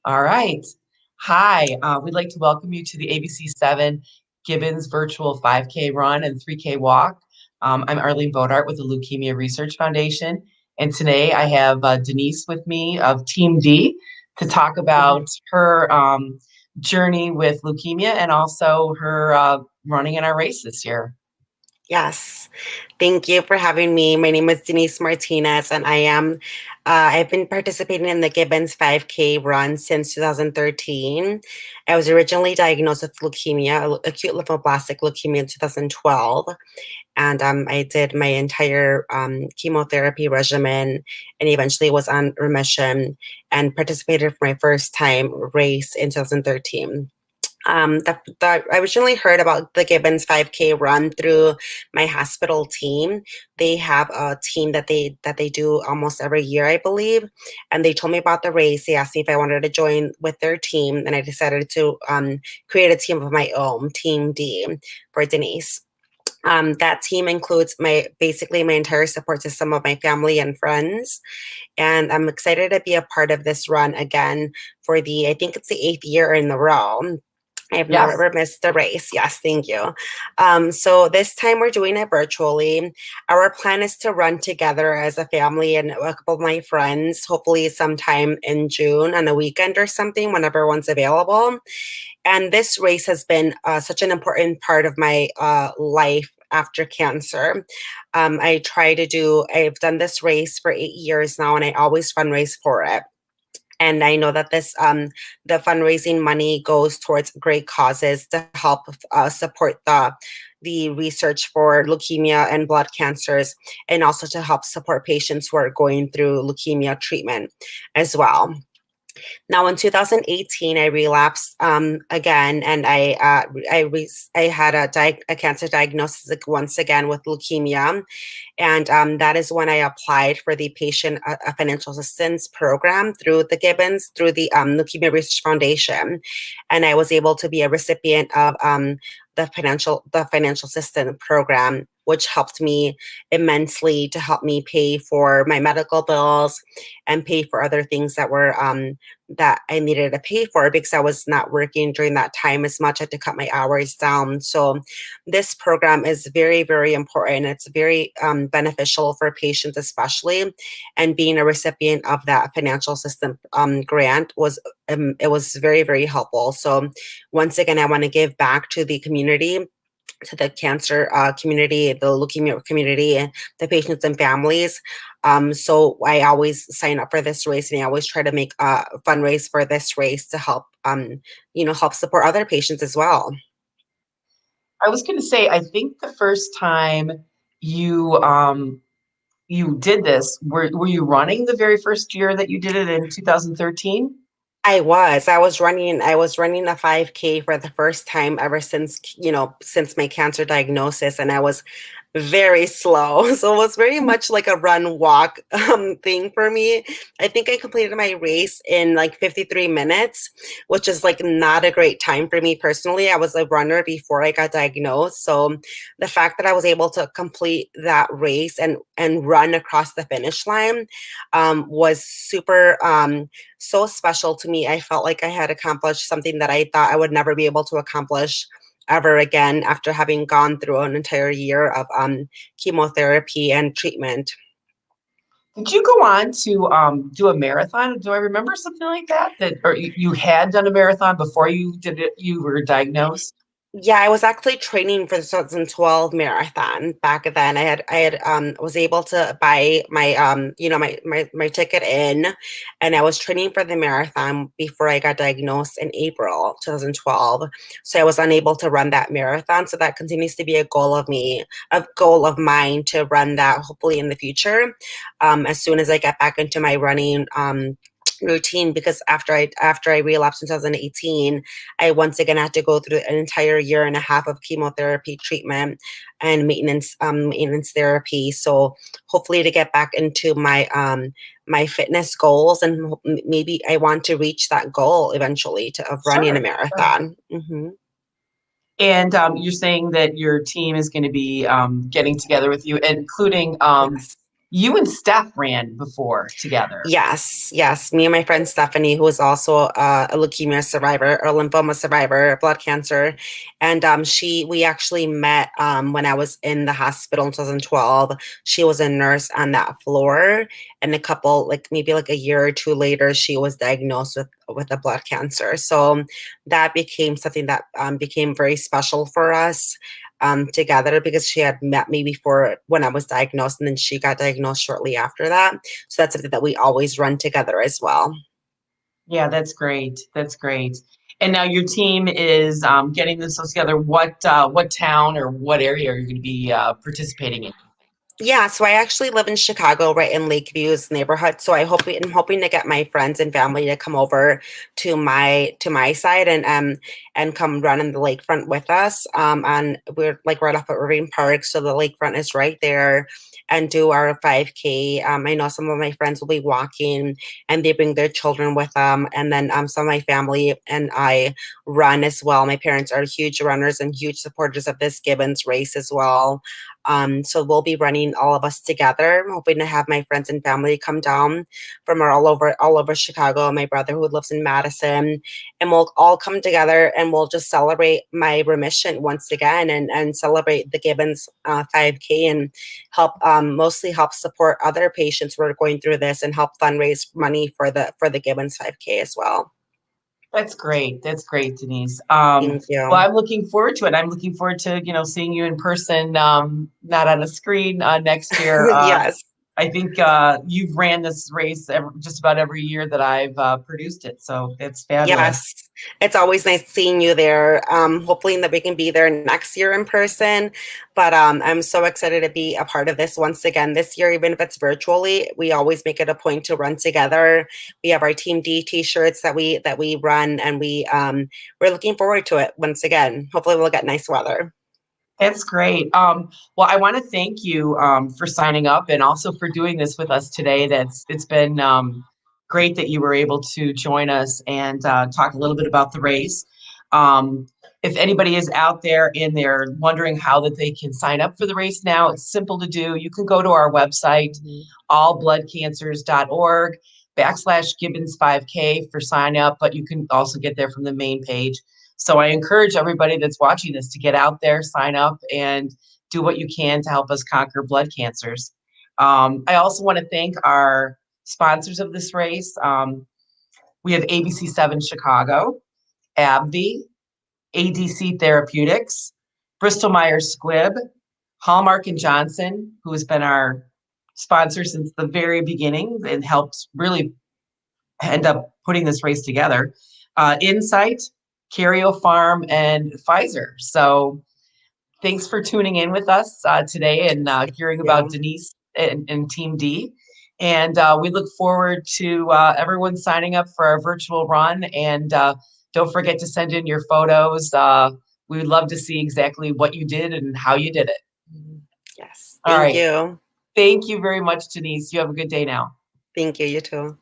All right. Hi, we'd like to welcome you to the ABC 7 Gibbons Virtual 5K Run and 3K Walk. I'm Arlene Bodart with the Leukemia Research Foundation. And today I have Denise with me of Team D to talk about her journey with leukemia and also her running in our race this year. Yes. Thank you for having me. My name is Denise Martinez, and I've been participating in the Gibbons 5K run since 2013. I was originally diagnosed with leukemia, acute lymphoblastic leukemia in 2012. And I did my entire chemotherapy regimen and eventually was on remission and participated for my first time race in 2013. I originally heard about the Gibbons 5K run through my hospital team. They have a team that they do almost every year, I believe. And they told me about the race. They asked me if I wanted to join with their team, and I decided to create a team of my own, Team D, for Denise. That team includes my entire support system of my family and friends, and I'm excited to be a part of this run again for the I think it's the eighth year in a row. I've Yes. never missed a race. Yes, thank you. So this time we're doing it virtually. Our plan is to run together as a family and a couple of my friends, hopefully sometime in June on a weekend or something, whenever everyone's available. And this race has been such an important part of my life after cancer. I've done this race for 8 years now, and I always fundraise for it. And I know that the fundraising money goes towards great causes to help support the research for leukemia and blood cancers, and also to help support patients who are going through leukemia treatment as well. Now, in 2018, I relapsed again, and I had a cancer diagnosis once again with leukemia, and that is when I applied for the patient financial assistance program through the Gibbons, through the Leukemia Research Foundation, and I was able to be a recipient of the financial assistance program, which helped me immensely to help me pay for my medical bills and pay for other things that I needed to pay for because I was not working during that time as much. I had to cut my hours down. So this program is very, very important. It's very beneficial for patients, especially. And being a recipient of that financial assistance grant was very, very helpful. So once again, I want to give back to the community, to the cancer community, the leukemia community, and the patients and families. So I always sign up for this race, and I always try to make a fundraise for this race to help, help support other patients as well. I was going to say, I think the first time you you did this, were you running the very first year that you did it in 2013? I was running a 5K for the first time ever since my cancer diagnosis, and I was very slow. So it was very much like a run walk thing for me. I think I completed my race in like 53 minutes, which is like not a great time for me personally. I was a runner before I got diagnosed. So the fact that I was able to complete that race and run across the finish line was super so special to me. I felt like I had accomplished something that I thought I would never be able to accomplish ever again after having gone through an entire year of chemotherapy and treatment. Did you go on to do a marathon? Do I remember something like that? Or you had done a marathon before you did it, you were diagnosed? Yeah, I was actually training for the 2012 marathon back then. I was able to buy my ticket in, and I was training for the marathon before I got diagnosed in April 2012. So I was unable to run that marathon. So that continues to be a goal of mine to run that hopefully in the future. As soon as I get back into my running routine, because after I relapsed in 2018, I once again had to go through an entire year and a half of chemotherapy treatment and maintenance therapy. So hopefully to get back into my fitness goals, and maybe I want to reach that goal eventually of running a Sure, sure. marathon. And you're saying that your team is going to be getting together with you, including Yes. You and Steph ran before together. Yes, yes. Me and my friend Stephanie, who is also a leukemia survivor, or lymphoma survivor, blood cancer, and we actually met when I was in the hospital in 2012. She was a nurse on that floor, and a couple, like maybe like a year or two later, she was diagnosed with a blood cancer. So that became something that became very special for us. Together because she had met me before when I was diagnosed, and then she got diagnosed shortly after that. So that's something that we always run together as well. Yeah, that's great. That's great. And now your team is getting this all together. What town or what area are you going to be participating in? Yeah, so I actually live in Chicago, right in Lakeview's neighborhood. So I'm hoping to get my friends and family to come over to my side and come run in the lakefront with us. And we're like right off at Irving Park, so the lakefront is right there. And do our 5K. I know some of my friends will be walking, and they bring their children with them. And then some of my family and I run as well. My parents are huge runners and huge supporters of this Gibbons race as well. So we'll be running all of us together. I'm hoping to have my friends and family come down from all over Chicago. My brother who lives in Madison, and we'll all come together and we'll just celebrate my remission once again, and celebrate the Gibbons 5K, and help mostly help support other patients who are going through this, and help fundraise money for the Gibbons 5K as well. That's great. That's great, Denise. Thank Well, you. I'm looking forward to it. I'm looking forward to, seeing you in person, not on a screen next year. Yes. I think you've ran this race just about every year that I've produced it. So that's fabulous. Yes, it's always nice seeing you there. Hopefully that we can be there next year in person. But I'm so excited to be a part of this once again this year, even if it's virtually. We always make it a point to run together. We have our Team D T-shirts that we run, and we're looking forward to it once again. Hopefully we'll get nice weather. That's great. Well, I want to thank you for signing up and also for doing this with us today. It's been great that you were able to join us and talk a little bit about the race. Um, if anybody is out there and they're wondering how that they can sign up for the race now, it's simple to do. You can go to our website, Mhm. allbloodcancers.org/Gibbons 5K for sign up, but you can also get there from the main page. So I encourage everybody that's watching this to get out there, sign up, and do what you can to help us conquer blood cancers. I also want to thank our sponsors of this race. We have ABC7 Chicago, AbbVie, ADC Therapeutics, Bristol Myers Squibb, Hallmark and Johnson, who has been our sponsor since the very beginning and helped really end up putting this race together. Insight, Cario Farm, and Pfizer. So thanks for tuning in with us today and hearing about Yeah. Denise and Team D. And we look forward to everyone signing up for our virtual run. And don't forget to send in your photos. We would love to see exactly what you did and how you did it. Mhm. Yes. All Thank right. you. Thank you very much, Denise. You have a good day now. Thank you. You too.